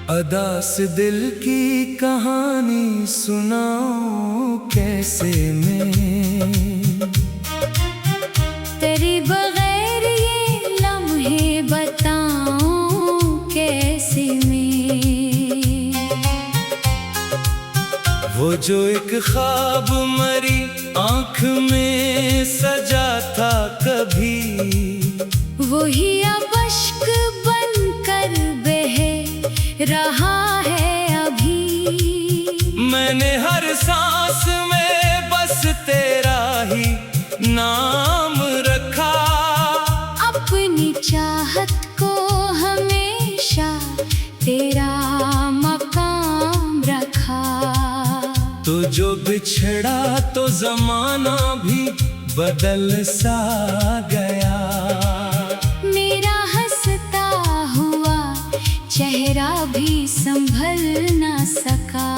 अदा से दिल की कहानी सुनाऊं कैसे मैं, तेरे बगैर ये लम्हे बताऊं कैसे मैं। वो जो एक ख्वाब मरी आँख में सजा था कभी, वही अब अश्क बनकर बह रहा है अभी। मैंने हर सांस में बस तेरा ही नाम रखा, अपनी चाहत को हमेशा तेरा मकाम रखा। तो जो बिछड़ा तो जमाना भी बदल सा गया, मेरा हंसता हुआ चेहरा भी संभल ना सका।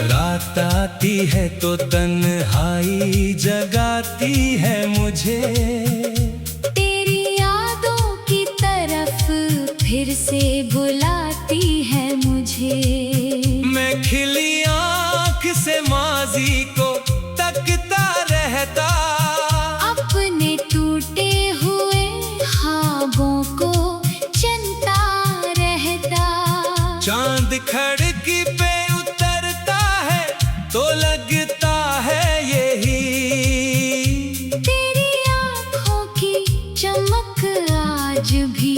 रात आती है तो तन्हाई जगाती है मुझे, तेरी यादों की तरफ फिर से बुलाती है मुझे। मैं खिली आँख से माजी को तकता रहता, अपने टूटे हुए ख्वाबों को चलता रहता। चांद खिड़की पे उतरता है तो लगता है यही, तेरी आँखों की चमक आज भी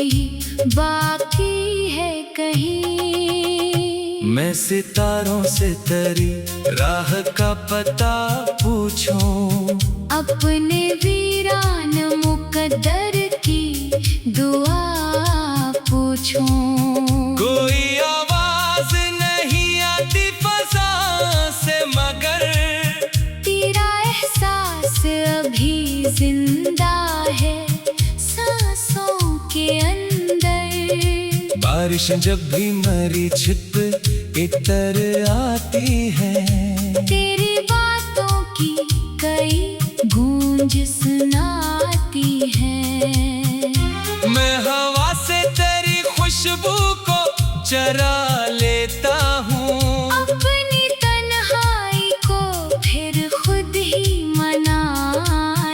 बाकी है कहीं। मैं सितारों से तेरी राह का पता पूछूं, अपने वीरान मुकद्दर की दुआ पूछूं। कोई आवाज नहीं आती फजा से मगर तेरा एहसास अभी जिंदा है सांसों के अंदर। बारिश जब भी मरी छिप इतर आती है, तेरी बातों की कई गूंज सुनाती है। मैं हवा से तेरी खुशबू को चरा लेता हूँ, अपनी तन्हाई को फिर खुद ही मना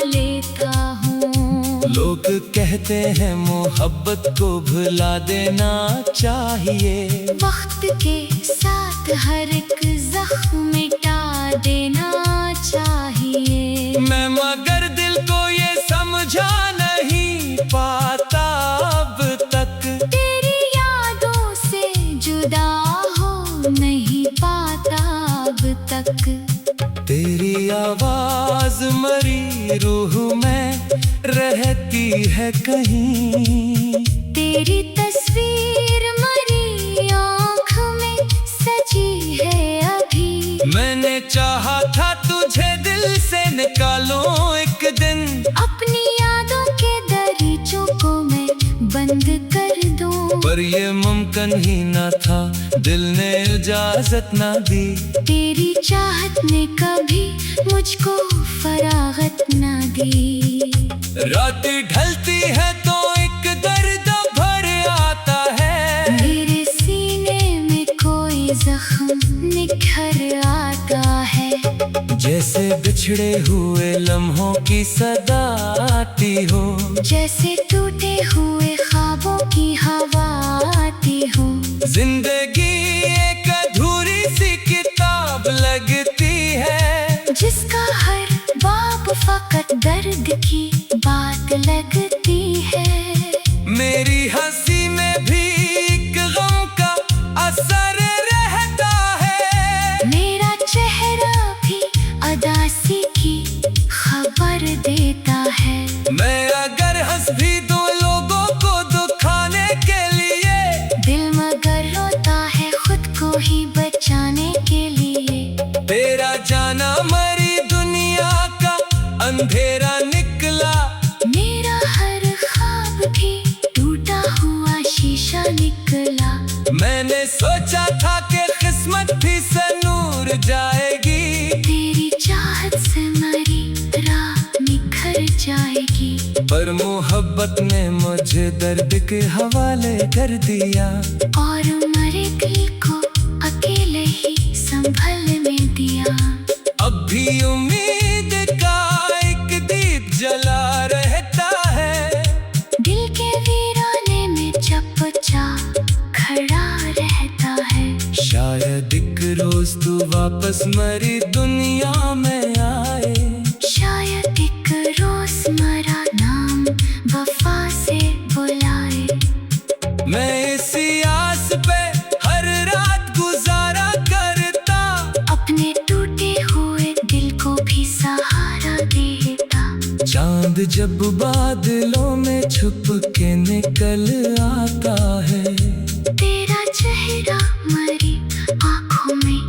लेता हूँ। लोग कहते हैं मोहब्बत को भुला देना चाहिए, वक्त के साथ हर एक जख्म मिटा देना चाहिए। मैं मगर दिल को ये समझा नहीं पाता अब तक, तेरी यादों से जुदा हो नहीं पाता अब तक। तेरी आवाज मरी रूह में रहती है कहीं, तेरी तस्वीर मरी आँख में सजी है अभी। मैंने चाहा था तुझे दिल से निकालूं एक दिन, अपनी यादों के दरीचों को मैं बंद कर दूं, पर ये मुमकिन ही ना था, दिल ने इजाजत ना दी। तेरी चाहत ने कभी मुझको फरागत ना दी। रात ढलती है तो एक दर्द भर आता है, मेरे सीने में कोई जख्म निखर आता है। जैसे बिछड़े हुए लम्हों की सदा आती हो, जैसे टूटे हुए ख्वाबों की हवा आती हो। जिंदगी एक अधूरी सी किताब लगती है, जिसका हर बाब फकत दर्द की बात लगती है। मेरी हंसी में भी एक गम का असर रहता है, मेरा चेहरा भी अदासी की खबर देता है। मैं अगर हंस भी दूं लोगों को दुखाने के लिए, दिल मगर रोता है मैंने सोचा था कि किस्मत भी से नूर जाएगी, तेरी चाहत से मेरी राह निखर जाएगी। पर मोहब्बत ने मुझे दर्द के हवाले कर दिया, और मरे दिल को अकेले ही संभल में दिया। अब भी उम्मीद का एक दीप जला रहता है, दिल के वीराने में चुपचाप खड़ा रहता है। शायद एक रोज तू वापस मेरी दुनिया में आए, शायद एक रोज मरा नाम वफा से बुलाए। मैं इसी आस पे हर रात गुजारा करता, अपने टूटे हुए दिल को भी सहारा देता। चांद जब बादलों में छुप के निकल आता है, तेरा चेहरा मेरी आँखों में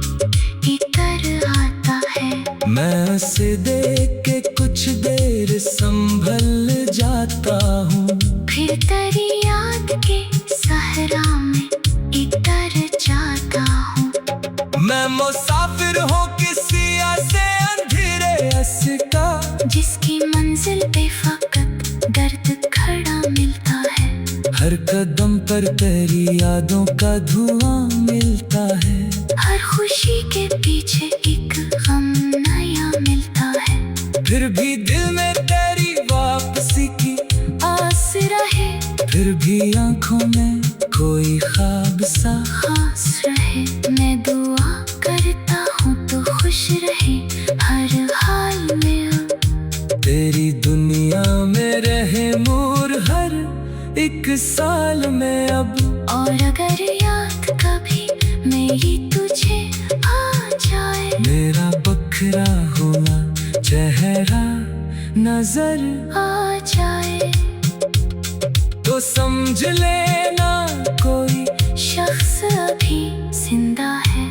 इतर आता है। मैं उसे देख के कुछ देर संभल जाता हूँ, फिर तेरी याद के सहरा में इतर जाता हूँ। मैं मुसाफिर हूँ किसी ऐसे अंधेरे अस का, जिसकी मंजिल पे फकत दर्द खड़ा मिलता है। हर कदम पर तेरी यादों का धुआं मिलता है, हर खुशी के पीछे एक गम नया मिलता है। फिर भी दिल में तेरी वापसी की आस रहे, फिर भी आंखों में कोई ख्वाब सा। खास रहे। मैं दुआ करता हूँ तो खुश रहे हर हाल में। अब तेरी दुनिया में रहे मोर हर एक साल में अब। और अगर याद कभी मेरी तुझे आ जाए, मेरा बखरा हुआ चेहरा नजर आ जाए, तो समझ लेना कोई शख्स अभी जिंदा है।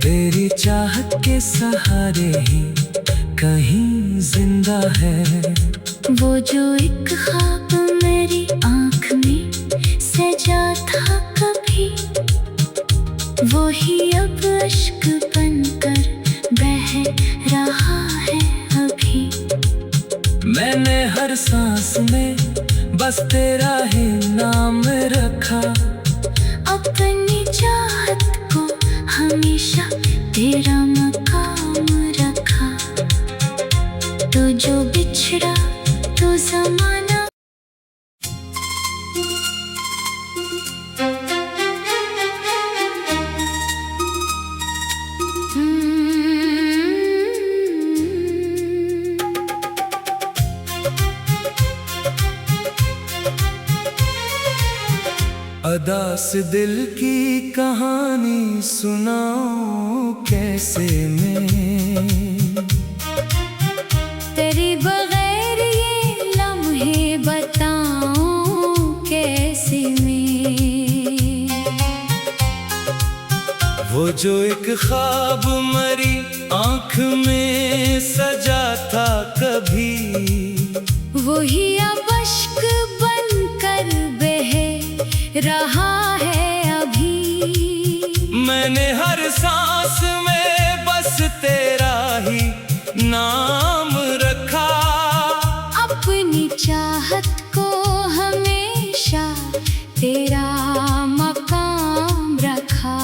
तेरी चाहत के सहारे ही कहीं जिंदा है। वो जो एक ख्वाब मेरी आँख में सजा था कभी, वो ही अब अश्क बनकर बह रहा है अभी। मैंने हर सांस में बस तेरा ही नाम रखा, अपनी चाहत को हमेशा तेरा मकाम रखा। तो जो बिछड़ा तो जमाना अदा से दिल की कहानी सुनाऊं कैसे मैं, तेरे बगैर ये लम्हे बताऊं कैसे मैं। वो जो एक ख्वाब मरी आँख में सजा था कभी, वही अब अश्क बनकर बह रहा है अभी। मैंने हर सांस में बस तेरा ही नाम रखा, अपनी चाहत को हमेशा तेरा मकाम रखा।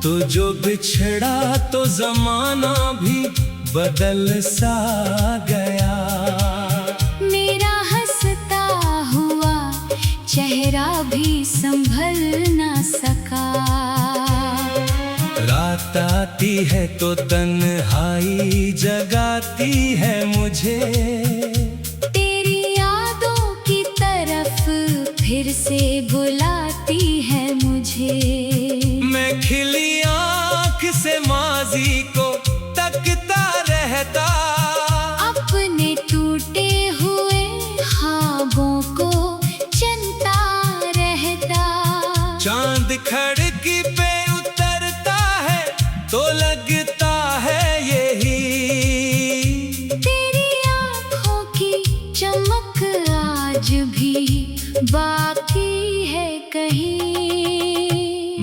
तो जो बिछड़ा तो जमाना भी बदल सा गया। मेरा हंसता हुआ चेहरा भी संभल ना सका। रात आती है तो तन्हाई जगाती है मुझे, तेरी यादों की तरफ फिर से बुलाती है मुझे। मैं खिली आँख से माजी को तकता रहता, अपने टूटे हुए ख्वाबों को चनता रहता। चांद खिड़की पे उतरता है तो लगता है यही, तेरी आँखों की चमक आज भी बाकी है कहीं।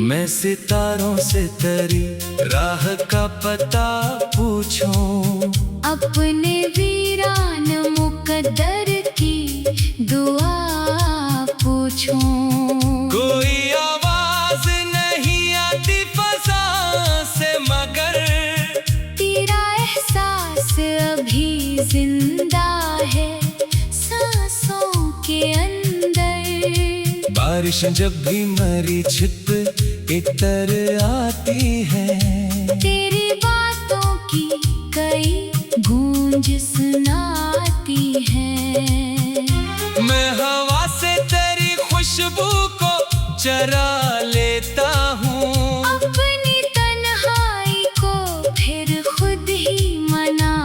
मैं सितारों से तरी राह का पता पूछूं, अपने वीरान मुकद्दर की दुआ पूछूं। कोई आवाज नहीं आती फजा से मगर तेरा एहसास अभी जिंदा है सांसों के अंदर। बारिश जब भी मरी छिप इतर आती है, तेरी बातों की कई गूंज सुनाती है। मैं हवा से तेरी खुशबू को चरा लेता हूँ, अपनी तन्हाई को फिर खुद ही मना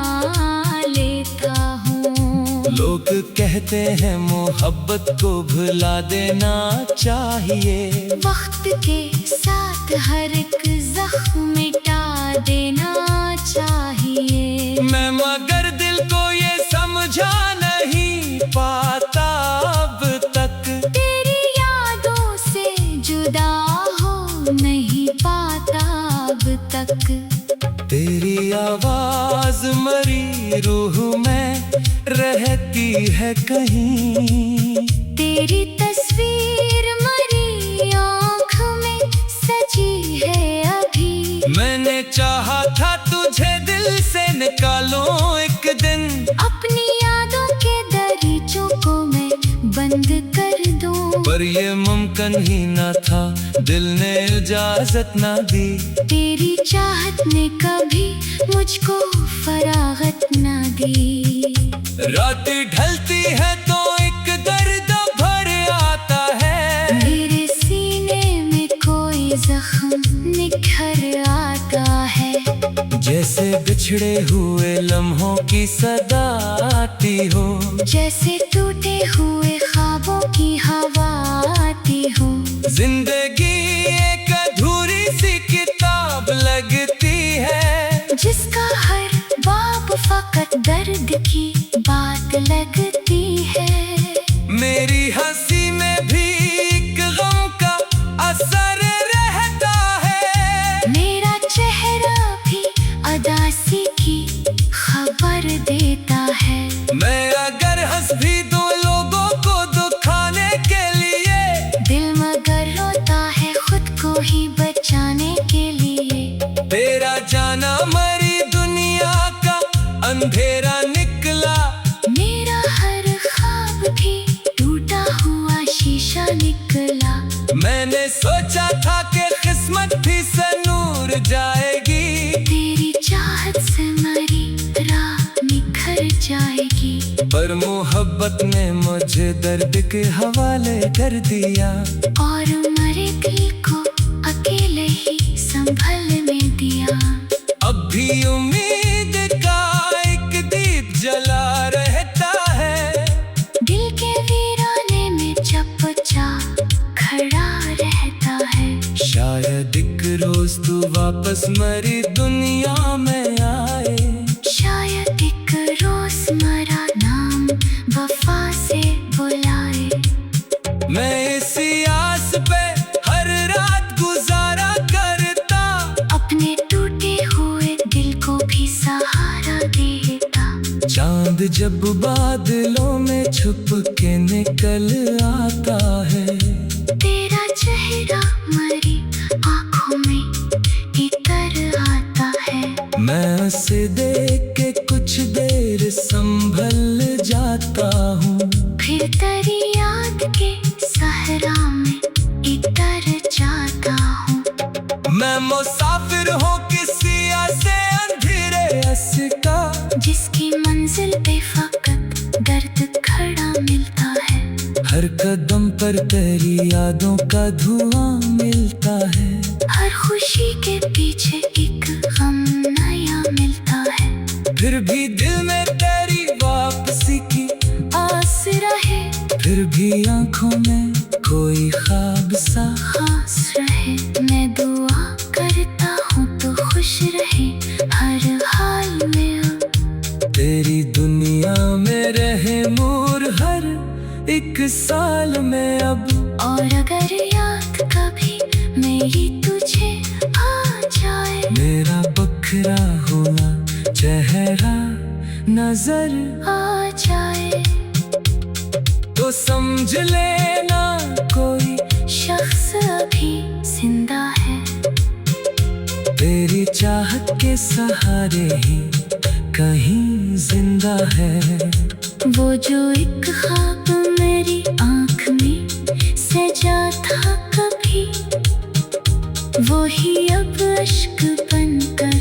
लेता हूँ। लोग कहते हैं मोहब्बत को भुला देना चाहिए, वक्त के साथ हर एक जख्म मिटा देना चाहिए। मैं मगर दिल को ये समझा नहीं पाता अब तक, तेरी यादों से जुदा हो नहीं पाता अब तक। तेरी आवाज मरी रूह में रहती है कहीं, तेरी तस्वीर मरी आँख में सजी है अभी। मैंने चाहा था तुझे दिल से निकालूं एक दिन, अपनी यादों के दरीचों को मैं बंद कर दूं, पर ये मुमकिन ही न था, दिल ने इजाजत न दी। तेरी चाहत ने कभी मुझको फरागत न दी। रात ढलती है तो एक दर्द भर आता है, मेरे सीने में कोई जख्म निखर आता है। जैसे बिछड़े हुए लम्हों की सदा आती हो, जैसे टूटे हुए ख्वाबों की हवा आती हो। जिंदगी एक अधूरी सी किताब लगती है, जिसका हर बाब फकत दर्द की बात लगती है। मेरी हंसी में भी एक गम का असर रहता है, मेरा चेहरा भी अदासी की खबर देता है। मैं अगर हंस भी दूं लोगों को दुखाने के लिए, दिल मगर रोता है खुद को ही बचाने के लिए। तेरा जाना मरी दुनिया का अंधेरा निकला, मेरा हर ख्वाब भी टूटा हुआ शीशा निकला। मैंने सोचा था कि किस्मत भी से नूर जाएगी, तेरी चाहत से मरी राह निखर जाएगी। पर मोहब्बत ने मुझे दर्द के हवाले कर दिया, और मरे दिल को अकेले ही संभल में दिया। अब भी उम्मीद का एक दीप जला रहता है, दिल के वीराने में चपचा खड़ा रहता है। शायद एक रोज तू वापस मरी दुनिया में आए, शायद एक रोज मरा नाम वफा से बुलाए। मैं इसी आस पे हर रात गुजारा करता, अपने टूटे हुए दिल को भी सहारा देता। चांद जब बादलों में छुप के निकल आता है, तेरा चेहरा मरी आँखों में इतर आता है। मैं उसे देख के कुछ देर संभल जाता हूँ, फिर तेरी याद के सहरा में इतर जाता हूँ। मैं मुसाफिर हूँ किसी ऐसे अंधेरे अस का, जिसकी मंजिल पे फकत दर्द खड़ा मिलता है। हर कदम पर तेरी यादों का धुआं मिलता है, हर खुशी के पीछे एक गम नया मिलता है। फिर भी दिल में तेरी वापसी की आस रहे, फिर भी आंखों में कोई ख्वाब सा खास रहे। मैं दुआ करता हूँ तो खुश रहे हर हाल में अब। तेरी दुनिया में रहे नूर हर एक साल में अब। और अगर याद कभी मेरी ये तुझे आ जाए, मेरा बखरा हुआ चेहरा नजर आ जाए, तो समझ लेना कोई शख्स अभी जिंदा है। तेरी चाहत के सहारे ही कहीं जिंदा है। वो जो एक ख्वाब मेरी आँख में सजा था कभी, वो ही अब अश्क बनकर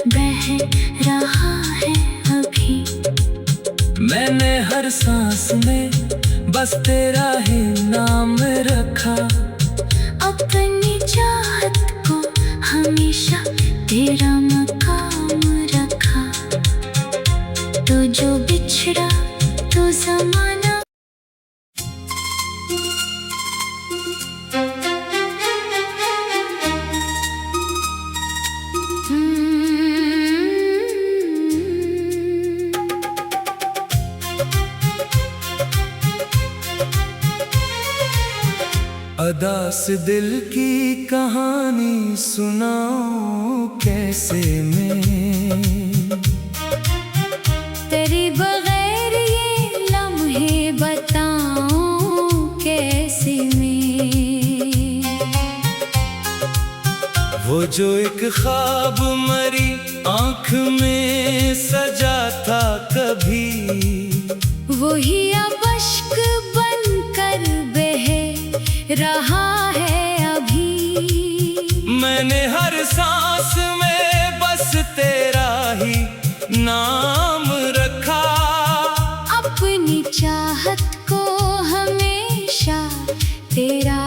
बह रहा है अभी। मैंने हर सांस में बस तेरा ही नाम रखा, अपनी चाहत को हमेशा तेरा मकाम रखा। तो जो बिछड़ा तो ज़माना अदा से दिल की कहानी सुनाऊं कैसे मैं, तेरे बगैर ये लम्हे बताऊं कैसे मैं। वो जो एक ख्वाब मरी आँख में सजा था कभी, वही अब अश्क बनकर बह रहा है अभी। मैंने हर सांस में बस तेरा ही नाम रखा, अपनी चाहत को हमेशा तेरा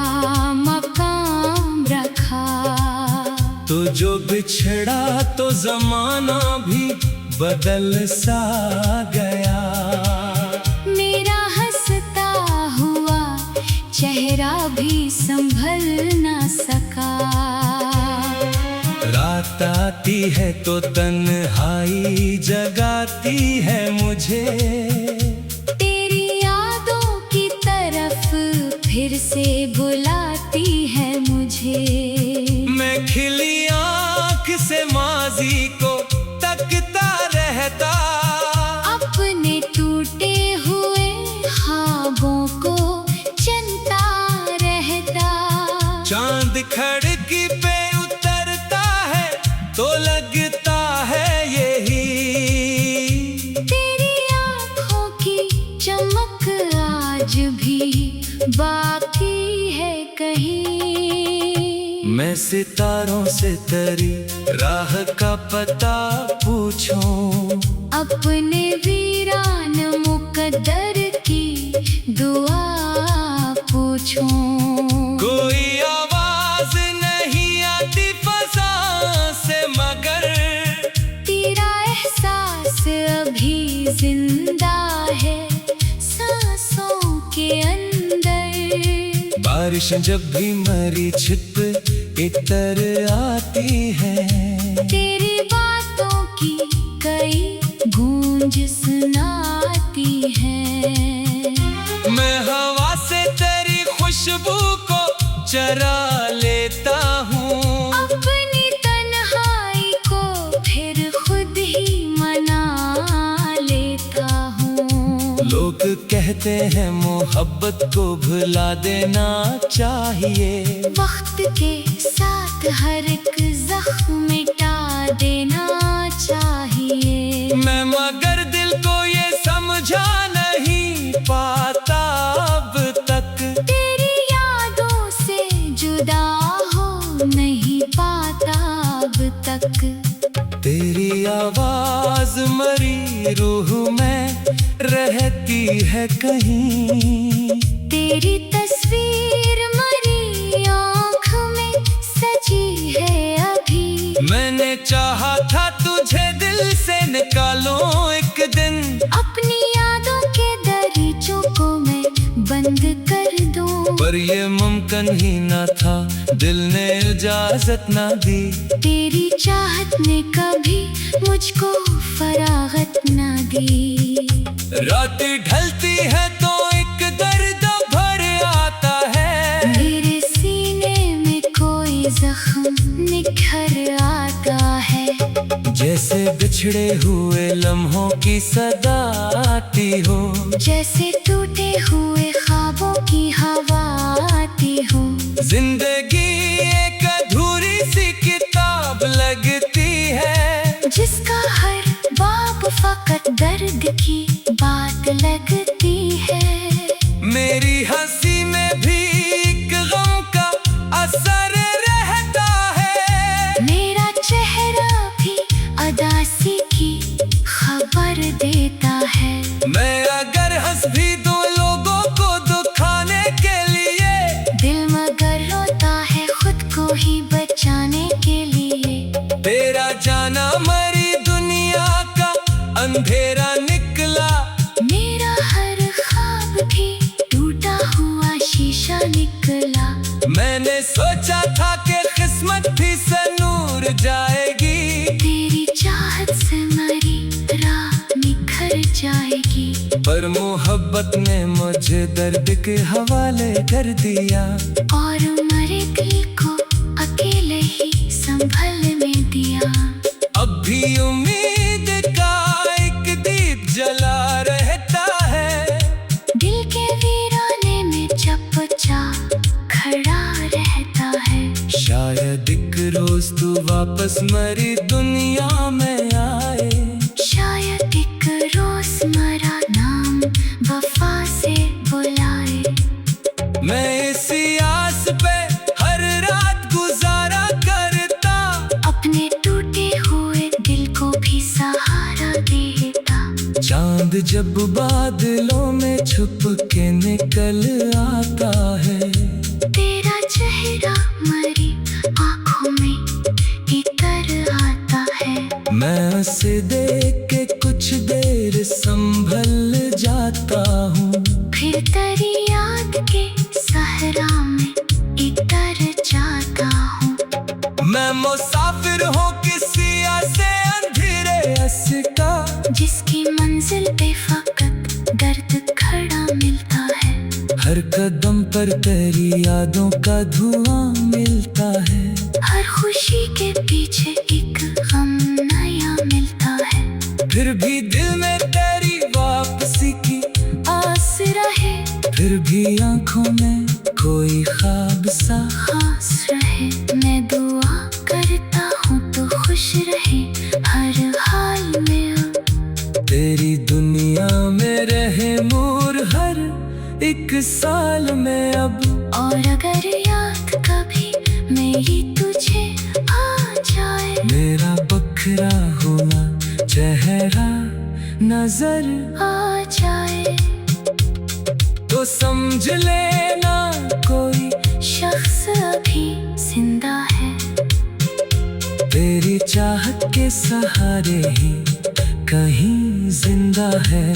मकाम रखा। तो जो बिछड़ा तो जमाना भी बदल सा गया, मेरा हंसता हुआ चेहरा भी संभल ना सका। रात आती है तो तन्हाई जगाती है मुझे, तेरी यादों की तरफ फिर से बुलाती है मुझे। मैं खिली आँख से माजी को तकता रहता, अपने टूटे हुए ख्वाबों को चुनता रहता। चांद खिड़की पे उतरता है तो लगता है यही, तेरी आँखों की चमक आज भी बाकी है कहीं। मैं सितारों से तेरी राह का पता पूछूं, अपने वीरान मुकद्दर की दुआ पूछूं। कोई आवाज नहीं आती फजा से मगर तेरा एहसास अभी जिंदा है सांसों के अंदर। बारिश जब भी मरी छिप इतर आती है, तेरी बातों की कई गूंज सुनाती है। मैं हवा से तेरी खुशबू को चरा लेता हूँ, अपनी तन्हाई को फिर खुद ही मना लेता हूँ। लोग कहते हैं मोहब्बत को भुला देना चाहिए, वक्त के साथ हर एक जख्म मिटा देना चाहिए। मैं मगर दिल को ये समझा नहीं पाता अब तक, तेरी यादों से जुदा हो नहीं पाता अब तक। तेरी आवाज मरी रूह में रहती है कहीं, तेरी तस्वीर मरी आँख में सजी है अभी। मैंने चाहा था तुझे दिल से निकालूं एक दिन, अपनी यादों के दरीचों को मैं बंद कर दूं, पर ये मुमकिन ही न था, दिल ने इजाजत ना दी। तेरी चाहत ने कभी मुझको फरागत ना दी। रात ढलती है तो एक दर्द भर आता है, मेरे सीने में कोई जैसे बिछड़े हुए लम्हों की सदा आती हो, जैसे टूटे हुए ख्वाबों की हवा आती हो। जिंदगी एक अधूरी सी किताब लगती है, जिसका हर बाब फकत दर्द की बात लगती है। मेरी हंसी में भी एक गम का असर रहता है, मेरा चेहरा भी अदासी की खबर देता है। मैं अगर हंस भी दूं लोगों को दुखाने के लिए, दिल मगर रोता है खुद को ही बचाने के लिए। तेरा जाना मरी दुनिया का अंधेरा निकला, मेरा हर ख्वाब भी टूटा हुआ शीशा निकला। मैंने सोचा था कि किस्मत भी से नूर जाएगी, तेरी चाहत से मरी राह निखर जाएगी। पर मोहब्बत ने मुझे दर्द के हवाले कर दिया, और मरे दिल को अकेले ही संभल में दिया। अब भी उम्मीद का एक दीप जला रहता है, दिल के वीराने में चुपचाप खड़ा रहता है। शायद एक रोज तू वापस मरी दुनिया में आए, शायद एक रोज मरा नाम वफा से बुलाए। मैं इसी आस पे हर रात गुजारा करता, अपने टूटे हुए दिल को भी सहारा देता। चांद जब बादलों में छुप के निकल आता है, तेरा चेहरा मरी आंखों में इतर आता है। मैं उसे देख के कुछ देर संभल जाता हूँ, फिर तेरी याद के सहरा में इतर जाता हूँ। मैं मुसाफिर हूँ किसी ऐसे अंधेरे अस का, जिसकी मंजिल पे फकत दर्द खड़ा मिलता है। हर कदम पर तेरी यादों का धुआं मिलता है, हर खुशी के पीछे एक गम नया मिलता है। फिर भी दिल में तेरी वापसी की आस रहे, फिर भी आंखों में कोई ख्वाब सा। खास रहे। मैं दुआ करता हूँ तो खुश रहे हर हाल में अब। तेरी दुनिया में रहे मोर हर एक साल में अब। और अगर याद कभी मेरी तुझे आ जाए, मेरा बखरा हुआ चेहरा नजर आ जाए, तो समझ लेना कोई शख्स अभी जिंदा है। तेरी चाहत के सहारे ही कहीं जिंदा है।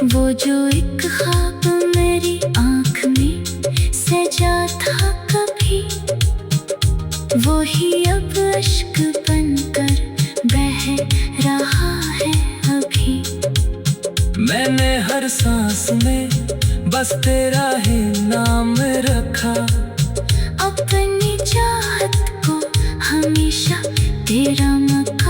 वो जो एक ख्वाब मेरी आँख में सजा था कभी, वो ही अब अश्क बनकर बह रहा है अभी। मैंने हर सांस में बस तेरा ही नाम रखा, अपनी चाहत को हमेशा तेरा मकाम